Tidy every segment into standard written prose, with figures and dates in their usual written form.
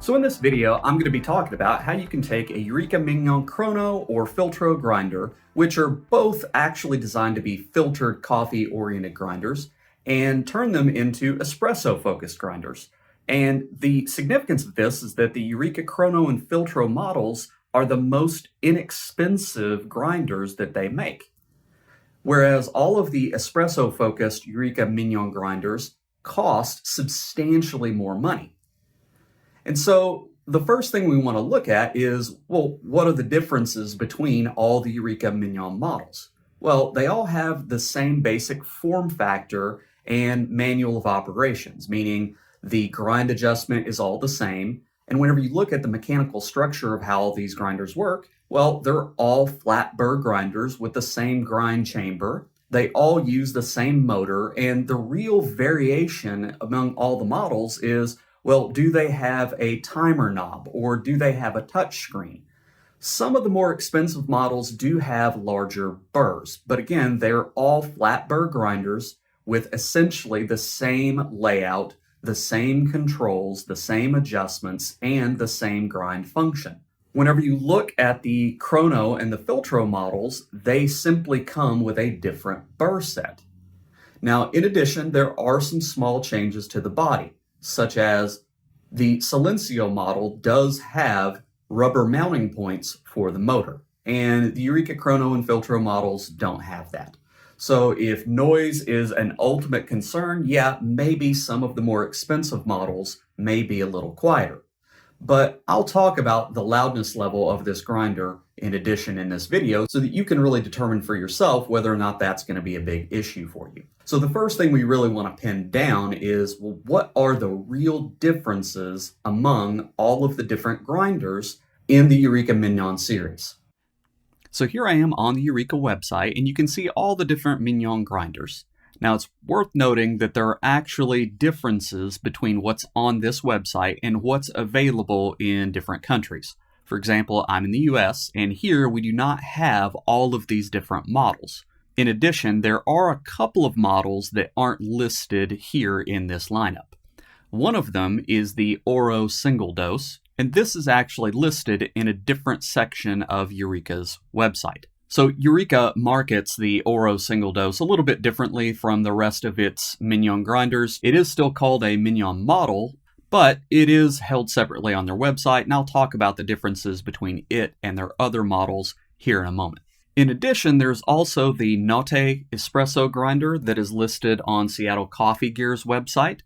So in this video, I'm going to be talking about how you can take a Eureka Mignon Crono or Filtro grinder, which are both actually designed to be filtered coffee-oriented grinders, and turn them into espresso-focused grinders. And the significance of this is that the Eureka Crono and Filtro models are the most inexpensive grinders that they make. Whereas all of the espresso-focused Eureka Mignon grinders cost substantially more money. And so the first thing we want to look at is, well, what are the differences between all the Eureka Mignon models? Well, they all have the same basic form factor and manual of operations, meaning the grind adjustment is all the same. And whenever you look at the mechanical structure of how all these grinders work, well, they're all flat burr grinders with the same grind chamber. They all use the same motor, and the real variation among all the models is, well, do they have a timer knob or do they have a touch screen? Some of the more expensive models do have larger burrs, but again, they're all flat burr grinders with essentially the same layout, the same controls, the same adjustments, and the same grind function. Whenever you look at the Crono and the Filtro models, they simply come with a different burr set. Now, in addition, there are some small changes to the body, such as the Silenzio model does have rubber mounting points for the motor, and the Eureka Crono and Filtro models don't have that. So if noise is an ultimate concern, yeah, maybe some of the more expensive models may be a little quieter. But I'll talk about the loudness level of this grinder in addition in this video so that you can really determine for yourself whether or not that's going to be a big issue for you. So the first thing we really want to pin down is, well, what are the real differences among all of the different grinders in the Eureka Mignon series? So here I am on the Eureka website, and you can see all the different Mignon grinders. Now, it's worth noting that there are actually differences between what's on this website and what's available in different countries. For example, I'm in the US, and here we do not have all of these different models. In addition, there are a couple of models that aren't listed here in this lineup. One of them is the Oro Single Dose, and this is actually listed in a different section of Eureka's website. So Eureka markets the Oro Single Dose a little bit differently from the rest of its Mignon grinders. It is still called a Mignon model, but it is held separately on their website, and I'll talk about the differences between it and their other models here in a moment. In addition, there's also the Notte Espresso grinder that is listed on Seattle Coffee Gear's website.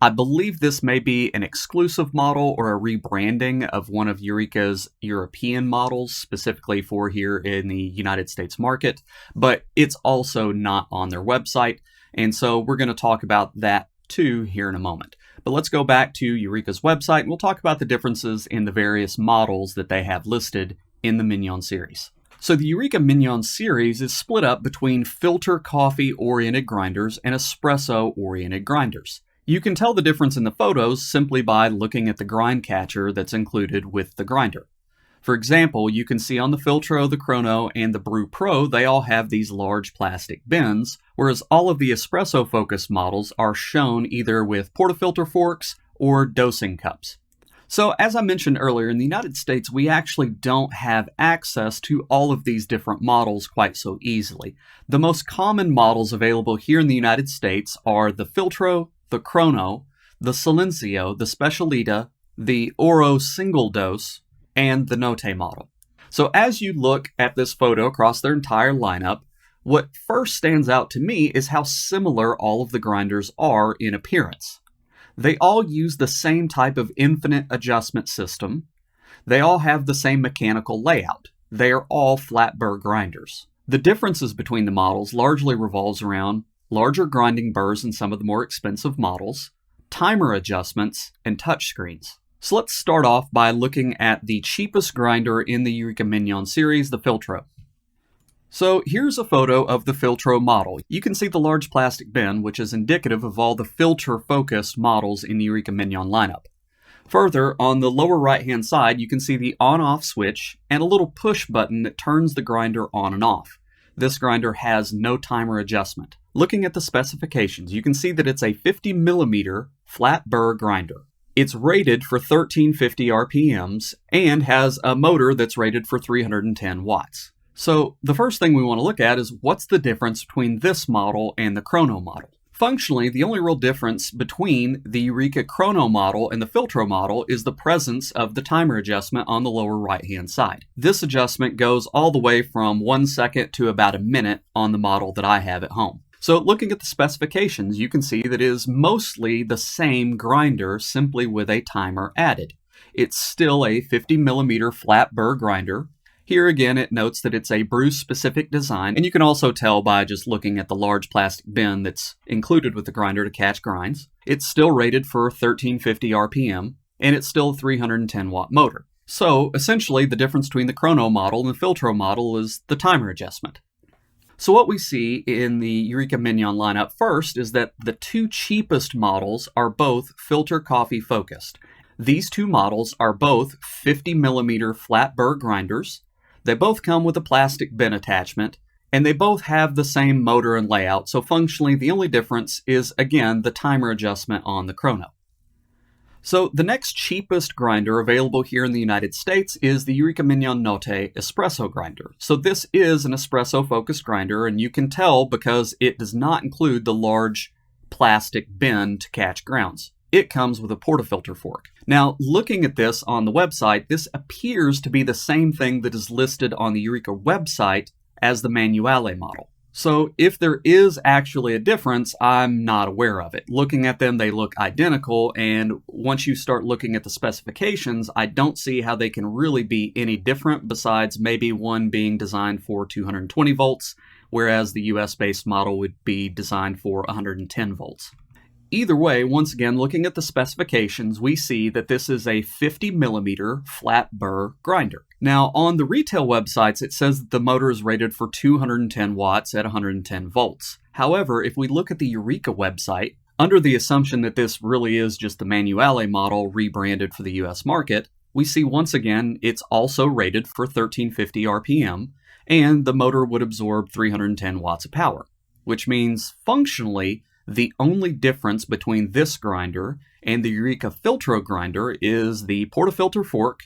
I believe this may be an exclusive model or a rebranding of one of Eureka's European models, specifically for here in the United States market, but it's also not on their website, and so we're going to talk about that too here in a moment. But let's go back to Eureka's website, and we'll talk about the differences in the various models that they have listed in the Mignon series. So the Eureka Mignon series is split up between filter coffee-oriented grinders and espresso-oriented grinders. You can tell the difference in the photos simply by looking at the grind catcher that's included with the grinder. For example, you can see on the Filtro, the Crono, and the Brew Pro, they all have these large plastic bins, whereas all of the espresso-focused models are shown either with portafilter forks or dosing cups. So as I mentioned earlier, in the United States, we actually don't have access to all of these different models quite so easily. The most common models available here in the United States are the Filtro, the Crono, the Silenzio, the Specialita, the Oro Single Dose, and the Notte model. So as you look at this photo across their entire lineup, what first stands out to me is how similar all of the grinders are in appearance. They all use the same type of infinite adjustment system. They all have the same mechanical layout. They are all flat burr grinders. The differences between the models largely revolves around larger grinding burrs in some of the more expensive models, timer adjustments, and touchscreens. So let's start off by looking at the cheapest grinder in the Eureka Mignon series, the Filtro. So here's a photo of the Filtro model. You can see the large plastic bin, which is indicative of all the filter-focused models in the Eureka Mignon lineup. Further, on the lower right-hand side, you can see the on-off switch and a little push button that turns the grinder on and off. This grinder has no timer adjustment. Looking at the specifications, you can see that it's a 50 millimeter flat burr grinder. It's rated for 1350 RPMs and has a motor that's rated for 310 watts. So the first thing we want to look at is what's the difference between this model and the Crono model. Functionally, the only real difference between the Eureka Crono model and the Filtro model is the presence of the timer adjustment on the lower right-hand side. This adjustment goes all the way from 1 second to about a minute on the model that I have at home. So looking at the specifications, you can see that it is mostly the same grinder, simply with a timer added. It's still a 50 millimeter flat burr grinder. Here again, it notes that it's a brew-specific design, and you can also tell by just looking at the large plastic bin that's included with the grinder to catch grinds. It's still rated for 1350 RPM, and it's still a 310 watt motor. So essentially, the difference between the Crono model and the Filtro model is the timer adjustment. So what we see in the Eureka Mignon lineup first is that the two cheapest models are both filter coffee focused. These two models are both 50 millimeter flat burr grinders. They both come with a plastic bin attachment, and they both have the same motor and layout, so functionally the only difference is, again, the timer adjustment on the Crono. So the next cheapest grinder available here in the United States is the Eureka Mignon Notte Espresso grinder. So this is an espresso focused grinder, and you can tell because it does not include the large plastic bin to catch grounds. It comes with a portafilter fork. Now, looking at this on the website, this appears to be the same thing that is listed on the Eureka website as the Manuale model. So if there is actually a difference, I'm not aware of it. Looking at them, they look identical, and once you start looking at the specifications, I don't see how they can really be any different besides maybe one being designed for 220 volts, whereas the US-based model would be designed for 110 volts. Either way, once again, looking at the specifications, we see that this is a 50 millimeter flat burr grinder. Now, on the retail websites, it says that the motor is rated for 210 watts at 110 volts. However, if we look at the Eureka website, under the assumption that this really is just the Manuale model rebranded for the US market, we see once again it's also rated for 1350 RPM, and the motor would absorb 310 watts of power, which means functionally, the only difference between this grinder and the Eureka Filtro grinder is the portafilter fork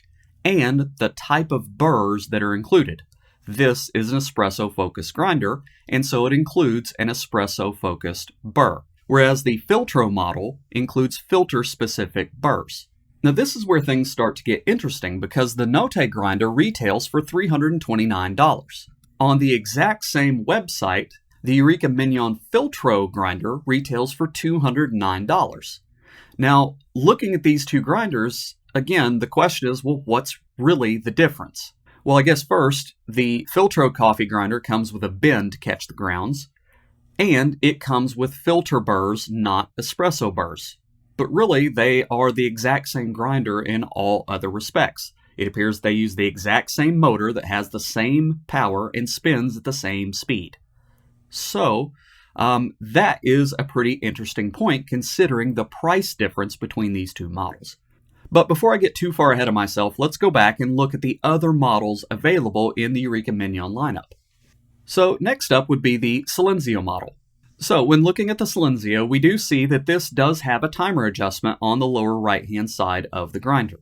and the type of burrs that are included. This is an espresso-focused grinder, and so it includes an espresso-focused burr, whereas the Filtro model includes filter-specific burrs. Now this is where things start to get interesting because the Notte grinder retails for $329. On the exact same website, the Eureka Mignon Filtro grinder retails for $209. Now, looking at these two grinders, again, the question is, well, what's really the difference? Well, I guess first, the Filtro coffee grinder comes with a bin to catch the grounds, and it comes with filter burrs, not espresso burrs. But really, they are the exact same grinder in all other respects. It appears they use the exact same motor that has the same power and spins at the same speed. So, that is a pretty interesting point considering the price difference between these two models. But before I get too far ahead of myself, let's go back and look at the other models available in the Eureka Mignon lineup. So next up would be the Silenzio model. So when looking at the Silenzio, we do see that this does have a timer adjustment on the lower right-hand side of the grinder.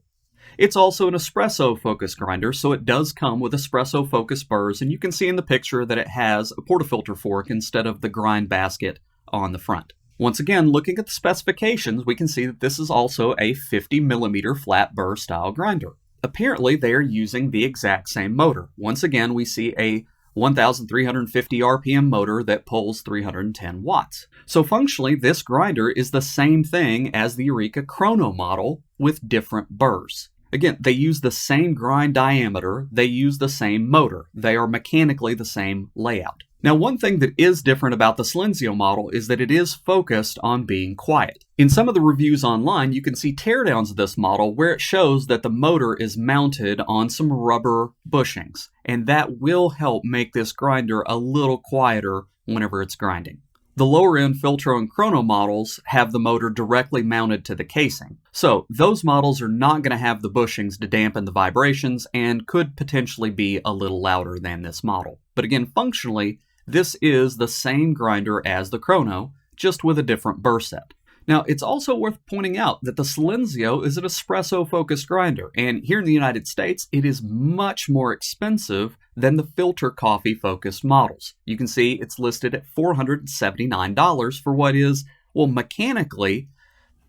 It's also an espresso-focused grinder, so it does come with espresso-focused burrs, and you can see in the picture that it has a portafilter fork instead of the grind basket on the front. Once again, looking at the specifications, we can see that this is also a 50 millimeter flat burr style grinder. Apparently, they are using the exact same motor. Once again, we see a 1,350 RPM motor that pulls 310 watts. So functionally, this grinder is the same thing as the Eureka Crono model with different burrs. Again, they use the same grind diameter, they use the same motor, they are mechanically the same layout. Now, one thing that is different about the Silenzio model is that it is focused on being quiet. In some of the reviews online, you can see teardowns of this model where it shows that the motor is mounted on some rubber bushings, and that will help make this grinder a little quieter whenever it's grinding. The lower-end Filtro and Crono models have the motor directly mounted to the casing. So those models are not going to have the bushings to dampen the vibrations and could potentially be a little louder than this model. But again, functionally, this is the same grinder as the Crono, just with a different burr set. Now, it's also worth pointing out that the Silenzio is an espresso-focused grinder, and here in the United States, it is much more expensive than the filter coffee-focused models. You can see it's listed at $479 for what is, well, mechanically,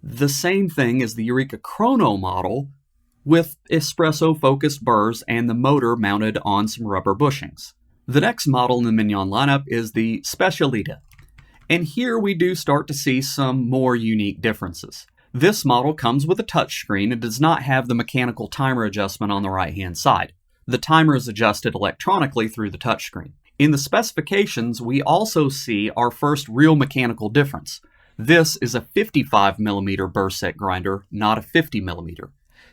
the same thing as the Eureka Crono model with espresso-focused burrs and the motor mounted on some rubber bushings. The next model in the Mignon lineup is the Specialita. And here we do start to see some more unique differences. This model comes with a touchscreen and does not have the mechanical timer adjustment on the right-hand side. The timer is adjusted electronically through the touchscreen. In the specifications, we also see our first real mechanical difference. This is a 55mm burr set grinder, not a 50mm.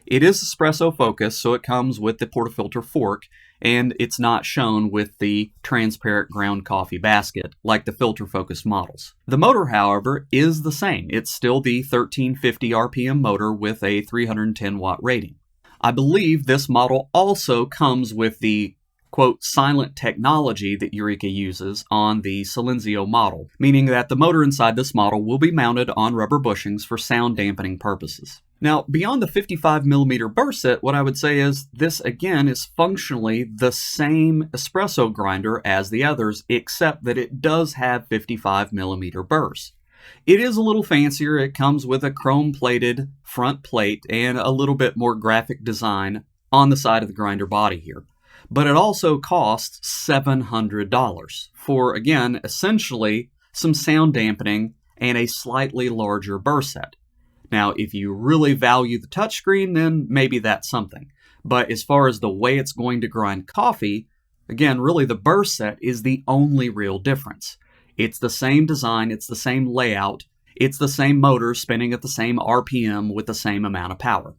It is espresso focused, so it comes with the portafilter fork, and it's not shown with the transparent ground coffee basket like the filter-focused models. The motor, however, is the same. It's still the 1350 RPM motor with a 310 watt rating. I believe this model also comes with the quote, silent technology that Eureka uses on the Silenzio model, meaning that the motor inside this model will be mounted on rubber bushings for sound dampening purposes. Now, beyond the 55mm burr set, what I would say is this again is functionally the same espresso grinder as the others, except that it does have 55mm burrs. It is a little fancier. It comes with a chrome-plated front plate and a little bit more graphic design on the side of the grinder body here. But it also costs $700 for, again, essentially some sound dampening and a slightly larger burr set. Now, if you really value the touchscreen, then maybe that's something. But as far as the way it's going to grind coffee, again, really the burr set is the only real difference. It's the same design, it's the same layout, it's the same motor spinning at the same RPM with the same amount of power.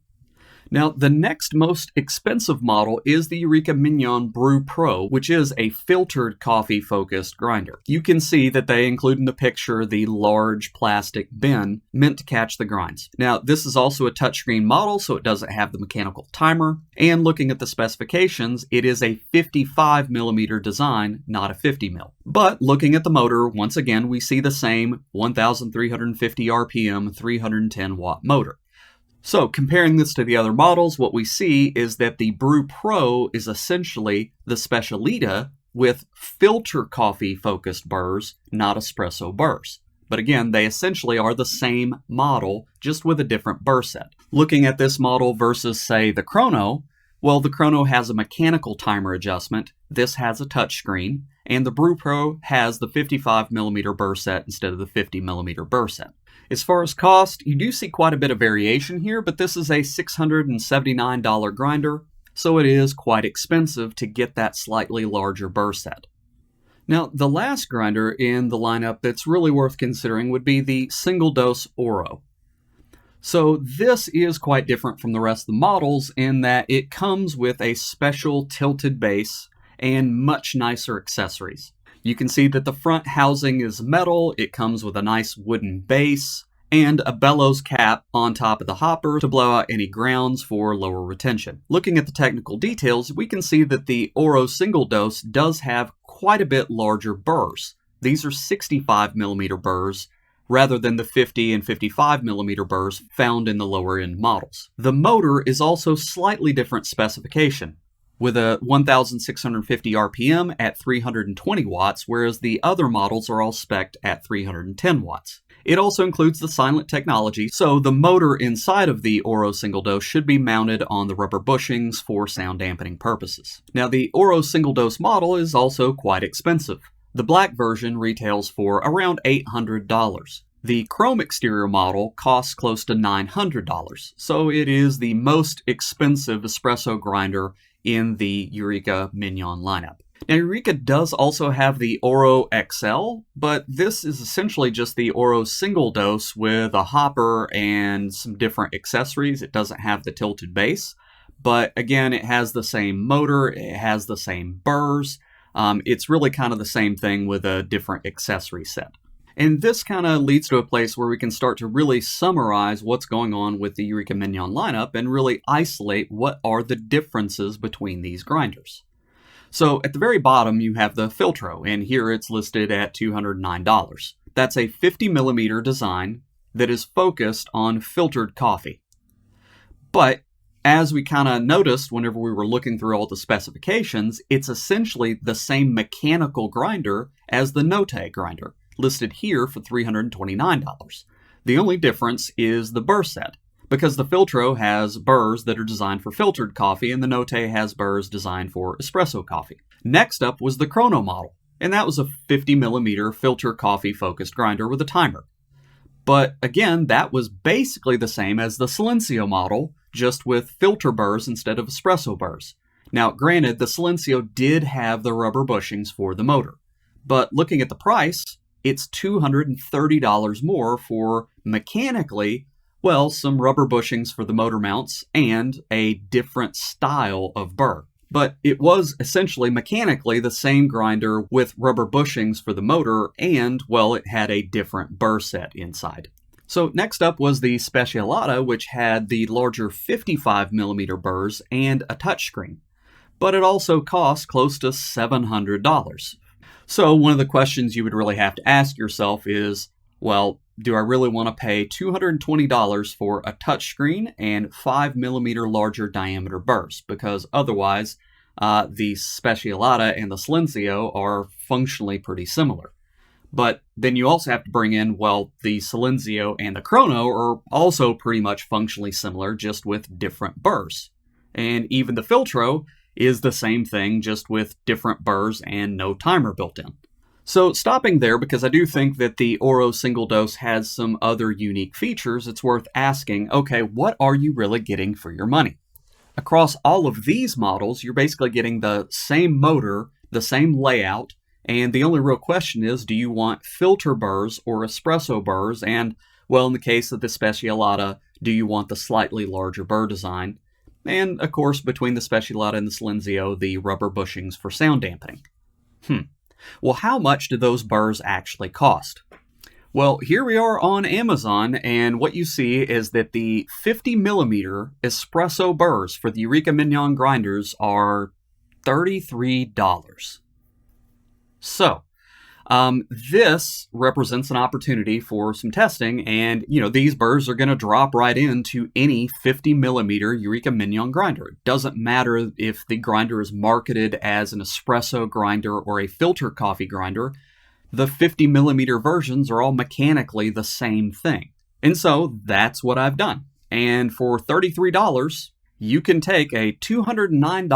Now, the next most expensive model is the Eureka Mignon Brew Pro, which is a filtered coffee-focused grinder. You can see that they include in the picture the large plastic bin meant to catch the grinds. Now, this is also a touchscreen model, so it doesn't have the mechanical timer. And looking at the specifications, it is a 55mm design, not a 50mm. But looking at the motor, once again, we see the same 1,350 RPM, 310 watt motor. So, comparing this to the other models, what we see is that the Brew Pro is essentially the Specialita with filter coffee-focused burrs, not espresso burrs. But again, they essentially are the same model, just with a different burr set. Looking at this model versus, say, the Crono, well, the Crono has a mechanical timer adjustment, this has a touchscreen, and the Brew Pro has the 55mm burr set instead of the 50mm burr set. As far as cost, you do see quite a bit of variation here, but this is a $679 grinder, so it is quite expensive to get that slightly larger burr set. Now, the last grinder in the lineup that's really worth considering would be the Single Dose Oro. So this is quite different from the rest of the models in that it comes with a special tilted base and much nicer accessories. You can see that the front housing is metal, it comes with a nice wooden base, and a bellows cap on top of the hopper to blow out any grounds for lower retention. Looking at the technical details, we can see that the Oro Single Dose does have quite a bit larger burrs. These are 65mm burrs, rather than the 50 and 55mm burrs found in the lower end models. The motor is also slightly different specification, with a 1,650 RPM at 320 watts, whereas the other models are all spec'd at 310 watts. It also includes the silent technology, so the motor inside of the Oro Single Dose should be mounted on the rubber bushings for sound dampening purposes. Now, the Oro Single Dose model is also quite expensive. The black version retails for around $800. The chrome exterior model costs close to $900, so it is the most expensive espresso grinder in the Eureka Mignon lineup. Now, Eureka does also have the Oro XL, but this is essentially just the Oro Single Dose with a hopper and some different accessories. It doesn't have the tilted base, but again, it has the same motor, it has the same burrs. It's really kind of the same thing with a different accessory set. And this kind of leads to a place where we can start to really summarize what's going on with the Eureka Mignon lineup and really isolate what are the differences between these grinders. So at the very bottom, you have the Filtro, and here it's listed at $209. That's a 50mm design. that is focused on filtered coffee. But as we kind of noticed whenever we were looking through all the specifications, it's essentially the same mechanical grinder as the Notte grinder, listed here for $329. The only difference is the burr set, because the Filtro has burrs that are designed for filtered coffee and the Notte has burrs designed for espresso coffee. Next up was the Crono model, and that was a 50mm filter coffee focused grinder with a timer. But again, that was basically the same as the Silenzio model, just with filter burrs instead of espresso burrs. Now, granted, the Silenzio did have the rubber bushings for the motor, but looking at the price, it's $230 more for mechanically, well, some rubber bushings for the motor mounts and a different style of burr. But it was essentially mechanically the same grinder with rubber bushings for the motor and, well, it had a different burr set inside. So next up was the Specialita, which had the larger 55mm burrs and a touchscreen. But it also cost close to $700. So one of the questions you would really have to ask yourself is, well, do I really want to pay $220 for a touchscreen and 5mm larger diameter burrs? Because otherwise, the Specialita and the Silenzio are functionally pretty similar. But then you also have to bring in, well, the Silenzio and the Crono are also pretty much functionally similar, just with different burrs. And even the Filtro is the same thing, just with different burrs and no timer built in. So stopping there, because I do think that the Oro Single Dose has some other unique features, it's worth asking, okay, what are you really getting for your money? Across all of these models, you're basically getting the same motor, the same layout, and the only real question is, do you want filter burrs or espresso burrs? And, well, in the case of the Specialita, do you want the slightly larger burr design? And, of course, between the Specialita and the Silenzio, the rubber bushings for sound dampening. Well, how much do those burrs actually cost? Well, here we are on Amazon, and what you see is that the 50mm espresso burrs for the Eureka Mignon grinders are $33. So, this represents an opportunity for some testing, and, these burrs are going to drop right into any 50mm Eureka Mignon grinder. It doesn't matter if the grinder is marketed as an espresso grinder or a filter coffee grinder. The 50mm versions are all mechanically the same thing. And so that's what I've done. And for $33, you can take a $209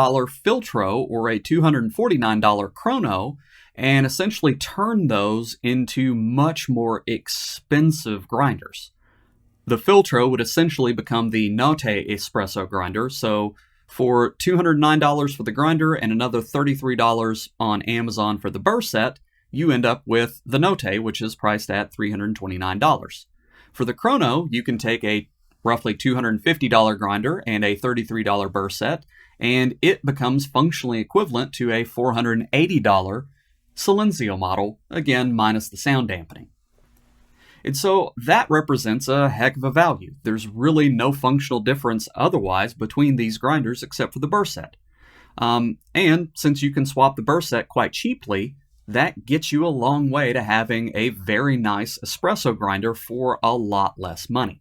Filtro or a $249 Crono and essentially turn those into much more expensive grinders. The Filtro would essentially become the Notte espresso grinder, so for $209 for the grinder and another $33 on Amazon for the burr set, you end up with the Notte, which is priced at $329. For the Crono, you can take a roughly $250 grinder and a $33 burr set, and it becomes functionally equivalent to a $480 Silenzio model, again, minus the sound dampening. And so that represents a heck of a value. There's really no functional difference otherwise between these grinders except for the burr set. And since you can swap the burr set quite cheaply, that gets you a long way to having a very nice espresso grinder for a lot less money.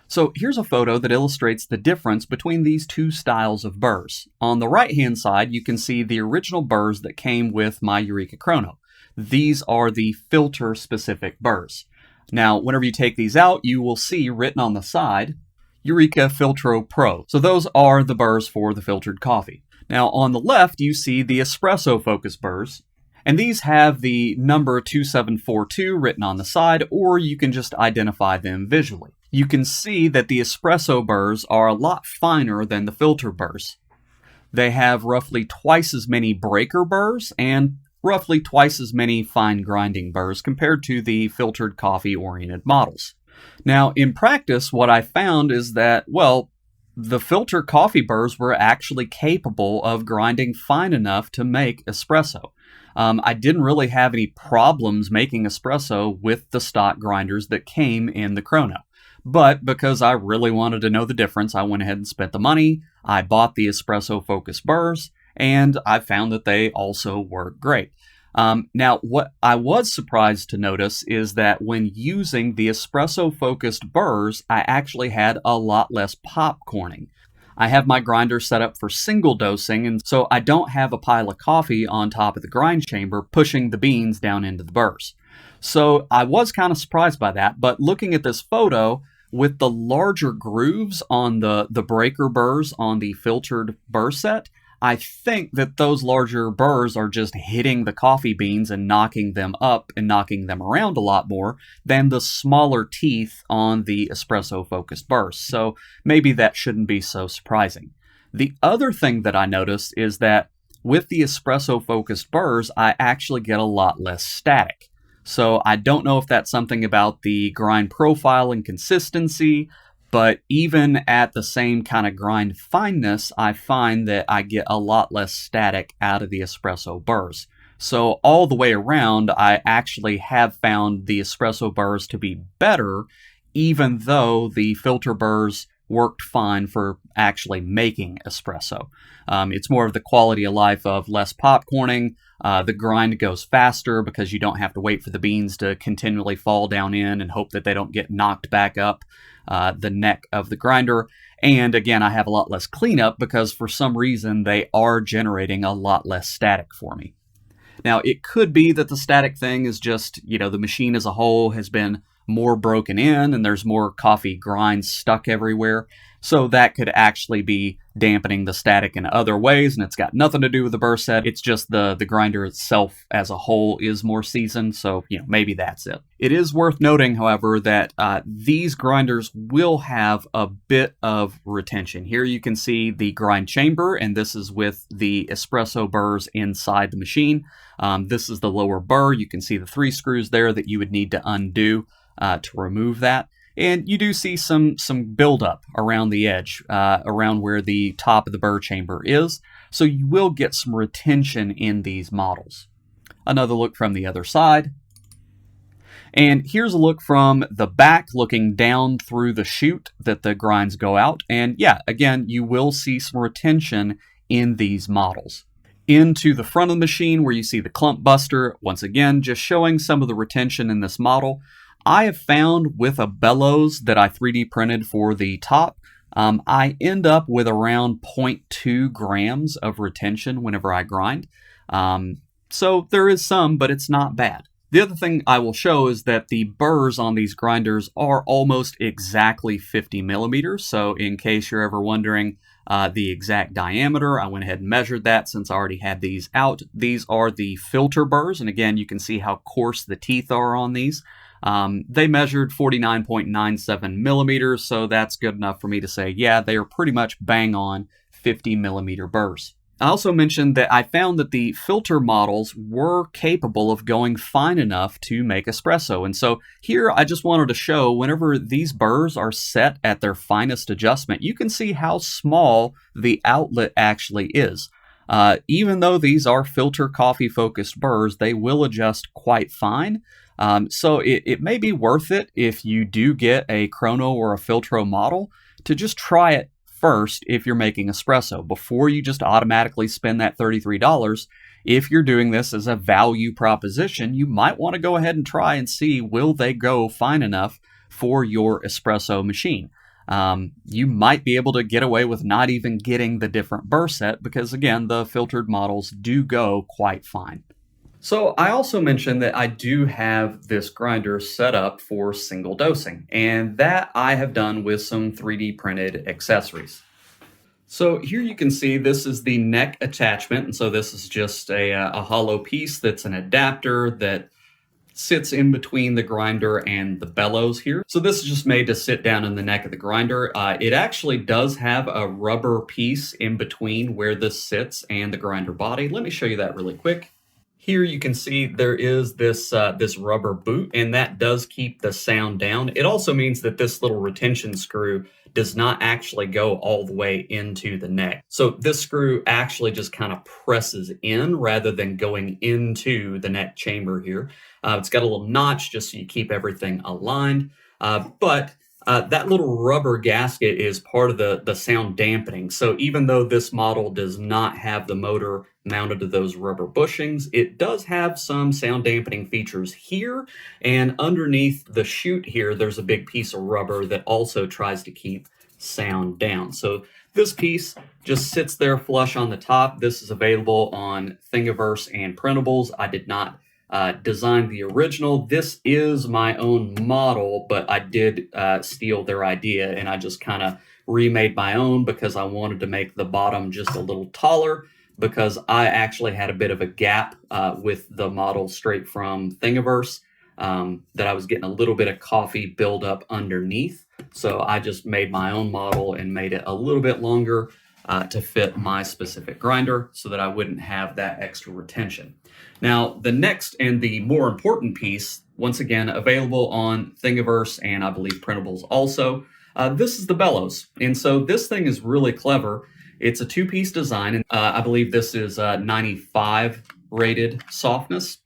So here's a photo that illustrates the difference between these two styles of burrs. On the right-hand side, you can see the original burrs that came with my Eureka Crono. These are the filter-specific burrs. Now, whenever you take these out, you will see written on the side, Eureka Filtro Pro. So those are the burrs for the filtered coffee. Now, on the left, you see the espresso focus burrs, and these have the number 2742 written on the side, or you can just identify them visually. You can see that the espresso burrs are a lot finer than the filter burrs. They have roughly twice as many breaker burrs and roughly twice as many fine grinding burrs compared to the filtered coffee-oriented models. Now, in practice, what I found is that, well, the filter coffee burrs were actually capable of grinding fine enough to make espresso. I didn't really have any problems making espresso with the stock grinders that came in the Crono. But because I really wanted to know the difference, I went ahead and spent the money. I bought the espresso focus burrs, and I found that they also work great. Now, what I was surprised to notice is that when using the espresso-focused burrs, I actually had a lot less popcorning. I have my grinder set up for single dosing, and so I don't have a pile of coffee on top of the grind chamber pushing the beans down into the burrs. So I was kind of surprised by that, but looking at this photo, with the larger grooves on the breaker burrs on the filtered burr set, I think that those larger burrs are just hitting the coffee beans and knocking them up and knocking them around a lot more than the smaller teeth on the espresso-focused burrs. So maybe that shouldn't be so surprising. The other thing that I noticed is that with the espresso-focused burrs, I actually get a lot less static. So I don't know if that's something about the grind profile and consistency, but even at the same kind of grind fineness, I find that I get a lot less static out of the espresso burrs. So all the way around, I actually have found the espresso burrs to be better, even though the filter burrs worked fine for actually making espresso. It's more of the quality of life of less popcorning. The grind goes faster because you don't have to wait for the beans to continually fall down in and hope that they don't get knocked back up the neck of the grinder. And again, I have a lot less cleanup because for some reason they are generating a lot less static for me. Now, it could be that the static thing is just, the machine as a whole has been more broken in and there's more coffee grinds stuck everywhere. So that could actually be dampening the static in other ways, and it's got nothing to do with the burr set. It's just the grinder itself as a whole is more seasoned, so maybe that's it. It is worth noting, however, that these grinders will have a bit of retention. Here you can see the grind chamber, and this is with the espresso burrs inside the machine. This is the lower burr. You can see the 3 screws there that you would need to undo to remove that. And you do see some buildup around the edge, around where the top of the burr chamber is. So you will get some retention in these models. Another look from the other side. And here's a look from the back, looking down through the chute that the grinds go out. And yeah, again, you will see some retention in these models. Into the front of the machine where you see the clump buster, once again, just showing some of the retention in this model. I have found with a bellows that I 3D printed for the top, I end up with around 0.2 grams of retention whenever I grind. So there is some, but it's not bad. The other thing I will show is that the burrs on these grinders are almost exactly 50 millimeters. So in case you're ever wondering the exact diameter, I went ahead and measured that since I already had these out. These are the filter burrs, and again, you can see how coarse the teeth are on these. They measured 49.97 millimeters, so that's good enough for me to say, yeah, they are pretty much bang on 50 millimeter burrs. I also mentioned that I found that the filter models were capable of going fine enough to make espresso. And so here I just wanted to show whenever these burrs are set at their finest adjustment, you can see how small the outlet actually is. Even though these are filter coffee focused burrs, they will adjust quite fine. So it may be worth it if you do get a Crono or a Filtro model to just try it first if you're making espresso before you just automatically spend that $33. If you're doing this as a value proposition, you might want to go ahead and try and see, will they go fine enough for your espresso machine? You might be able to get away with not even getting the different burr set because, again, the filtered models do go quite fine. So I also mentioned that I do have this grinder set up for single dosing, and that I have done with some 3D printed accessories. So here you can see this is the neck attachment, and so this is just a hollow piece that's an adapter that sits in between the grinder and the bellows here. So this is just made to sit down in the neck of the grinder. It actually does have a rubber piece in between where this sits and the grinder body. Let me show you that really quick. Here you can see there is this rubber boot, and that does keep the sound down. It also means that this little retention screw does not actually go all the way into the neck. So this screw actually just kind of presses in rather than going into the neck chamber here. It's got a little notch just so you keep everything aligned. But That little rubber gasket is part of the sound dampening. So even though this model does not have the motor mounted to those rubber bushings, it does have some sound dampening features here. And underneath the chute here, there's a big piece of rubber that also tries to keep sound down. So this piece just sits there flush on the top. This is available on Thingiverse and printables. I did not designed the original. This is my own model, but I did steal their idea, and I just kind of remade my own because I wanted to make the bottom just a little taller, because I actually had a bit of a gap with the model straight from Thingiverse, that I was getting a little bit of coffee buildup underneath. So I just made my own model and made it a little bit longer to fit my specific grinder so that I wouldn't have that extra retention. Now, the next and the more important piece, once again, available on Thingiverse and I believe printables also, this is the bellows. And so this thing is really clever. It's a two-piece design, and I believe this is 95 rated softness.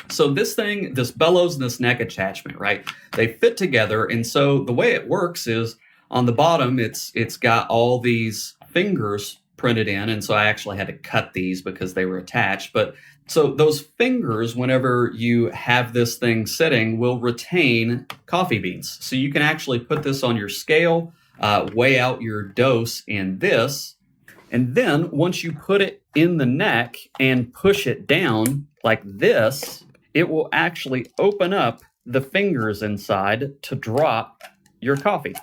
So this thing, this bellows and this neck attachment, right, they fit together. And so the way it works is on the bottom, it's got all these fingers printed in. And so I actually had to cut these because they were attached. But so those fingers, whenever you have this thing sitting, will retain coffee beans. So you can actually put this on your scale, weigh out your dose in this. And then once you put it in the neck and push it down like this, it will actually open up the fingers inside to drop your coffee.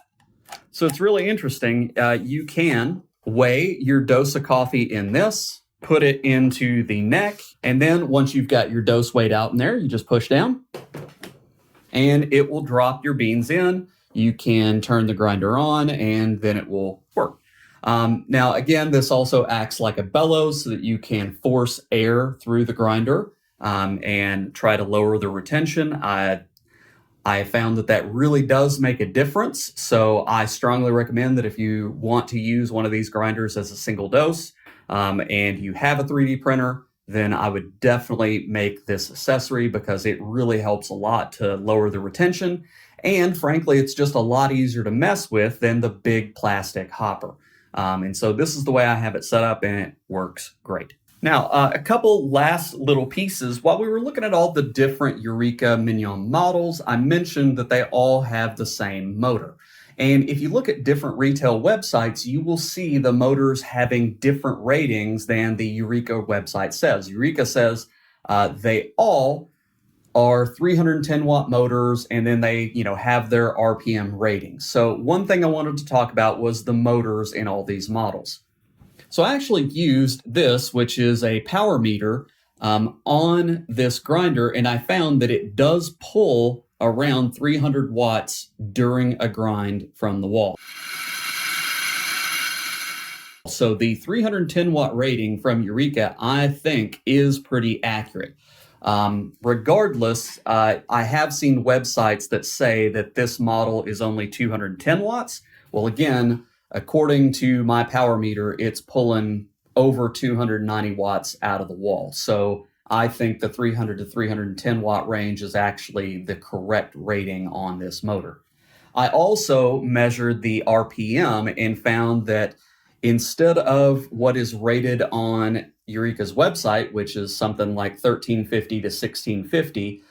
So it's really interesting. You can weigh your dose of coffee in this, put it into the neck, and then once you've got your dose weighed out in there, you just push down and it will drop your beans in. You can turn the grinder on and then it will work. Now, again, this also acts like a bellows so that you can force air through the grinder and try to lower the retention. I found that really does make a difference. So I strongly recommend that if you want to use one of these grinders as a single dose and you have a 3D printer, then I would definitely make this accessory because it really helps a lot to lower the retention. And frankly, it's just a lot easier to mess with than the big plastic hopper. And so this is the way I have it set up, and it works great. Now, a couple last little pieces. While we were looking at all the different Eureka Mignon models, I mentioned that they all have the same motor. And if you look at different retail websites, you will see the motors having different ratings than the Eureka website says. Eureka says they all are 310 watt motors, and then they, have their RPM ratings. So one thing I wanted to talk about was the motors in all these models. So I actually used this, which is a power meter, on this grinder, and I found that it does pull around 300 watts during a grind from the wall. So the 310 watt rating from Eureka, I think, is pretty accurate. Regardless, I have seen websites that say that this model is only 210 watts. Well, again, according to my power meter, it's pulling over 290 watts out of the wall. So I think the 300 to 310 watt range is actually the correct rating on this motor. I also measured the RPM and found that instead of what is rated on Eureka's website, which is something like 1350 to 1650,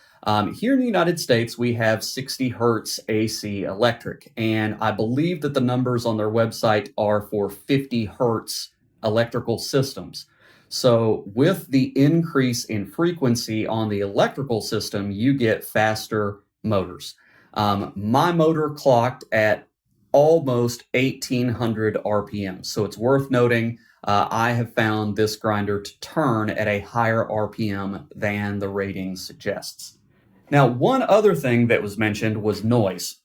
here in the United States, we have 60 hertz AC electric. And I believe that the numbers on their website are for 50 hertz electrical systems. So with the increase in frequency on the electrical system, you get faster motors. My motor clocked at almost 1800 RPM. So it's worth noting, I have found this grinder to turn at a higher RPM than the rating suggests. Now, one other thing that was mentioned was noise.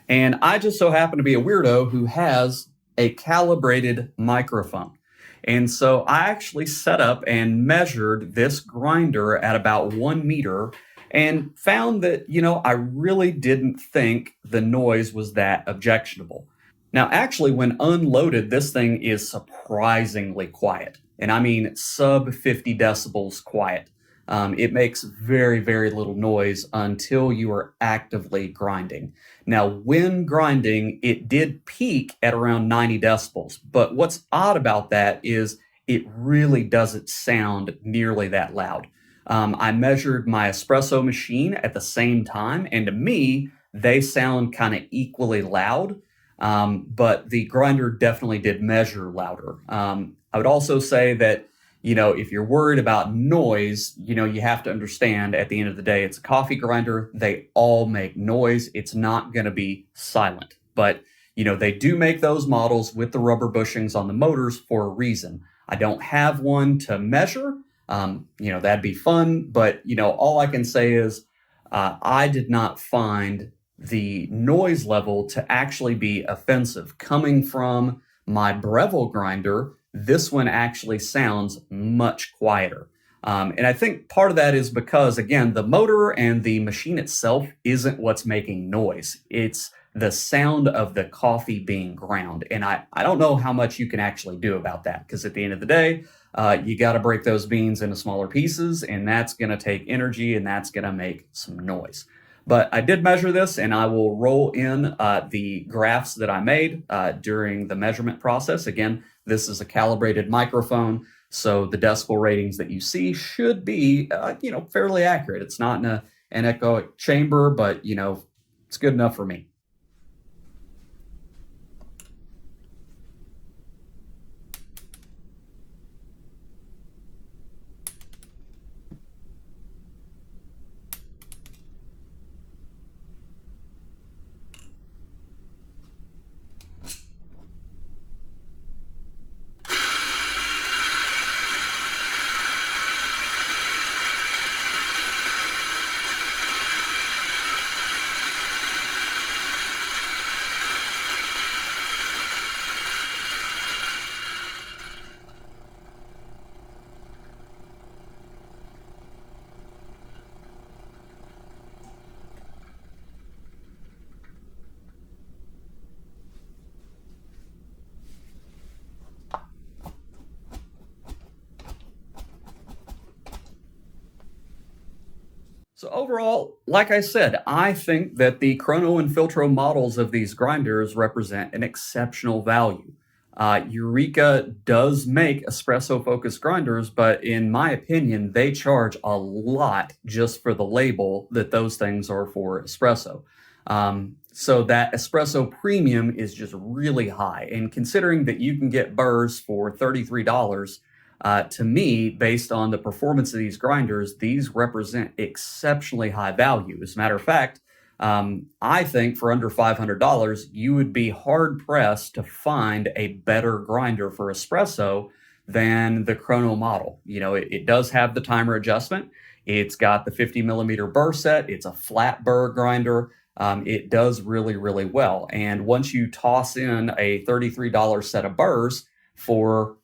And I just so happen to be a weirdo who has a calibrated microphone. And so I actually set up and measured this grinder at about 1 meter and found that, I really didn't think the noise was that objectionable. Now, actually, when unloaded, this thing is surprisingly quiet. And I mean sub 50 decibels quiet. It makes very, very little noise until you are actively grinding. Now, when grinding, it did peak at around 90 decibels, but what's odd about that is it really doesn't sound nearly that loud. I measured my espresso machine at the same time, and to me, they sound kind of equally loud, but the grinder definitely did measure louder. I would also say that, if you're worried about noise, you have to understand at the end of the day, it's a coffee grinder. They all make noise. It's not going to be silent, but they do make those models with the rubber bushings on the motors for a reason. I don't have one to measure. That'd be fun, but all I can say is I did not find the noise level to actually be offensive. Coming from my Breville grinder, this one actually sounds much quieter. And I think part of that is because, again, the motor and the machine itself isn't what's making noise. It's the sound of the coffee being ground. And I don't know how much you can actually do about that, because at the end of the day, you got to break those beans into smaller pieces, and that's going to take energy, and that's going to make some noise. But I did measure this, and I will roll in the graphs that I made during the measurement process. Again, this is a calibrated microphone, so the decibel ratings that you see should be, fairly accurate. It's not in an echoic chamber, but, it's good enough for me. So overall, like I said, I think that the Crono and Filtro models of these grinders represent an exceptional value. Eureka does make espresso-focused grinders, but in my opinion, they charge a lot just for the label that those things are for espresso. So that espresso premium is just really high. And considering that you can get Burrs for $33, to me, based on the performance of these grinders, these represent exceptionally high value. As a matter of fact, I think for under $500, you would be hard-pressed to find a better grinder for espresso than the Crono model. It does have the timer adjustment. It's got the 50 millimeter burr set. It's a flat burr grinder. It does really, really well. And once you toss in a $33 set of burrs for,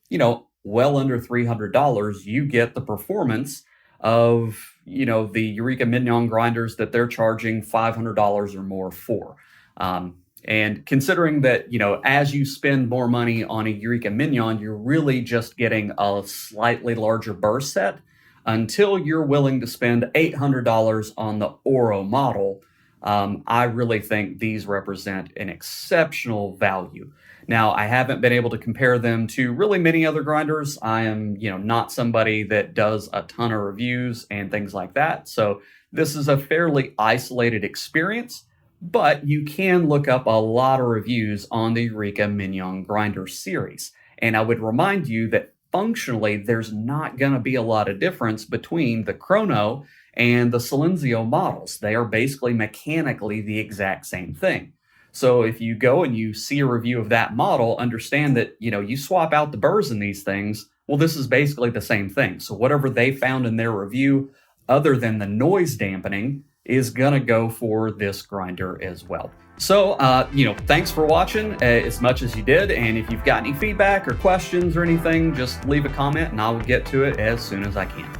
well under $300, you get the performance of, the Eureka Mignon grinders that they're charging $500 or more for. And considering that, as you spend more money on a Eureka Mignon, you're really just getting a slightly larger burst set until you're willing to spend $800 on the Oro model. I really think these represent an exceptional value. Now, I haven't been able to compare them to really many other grinders. I am, not somebody that does a ton of reviews and things like that. So this is a fairly isolated experience, but you can look up a lot of reviews on the Eureka Mignon grinder series. And I would remind you that functionally, there's not going to be a lot of difference between the Crono and the Silenzio models. They are basically mechanically the exact same thing. So if you go and you see a review of that model, understand that, you swap out the burrs in these things. Well, this is basically the same thing. So whatever they found in their review, other than the noise dampening, is going to go for this grinder as well. So, thanks for watching as much as you did. And if you've got any feedback or questions or anything, just leave a comment and I'll get to it as soon as I can.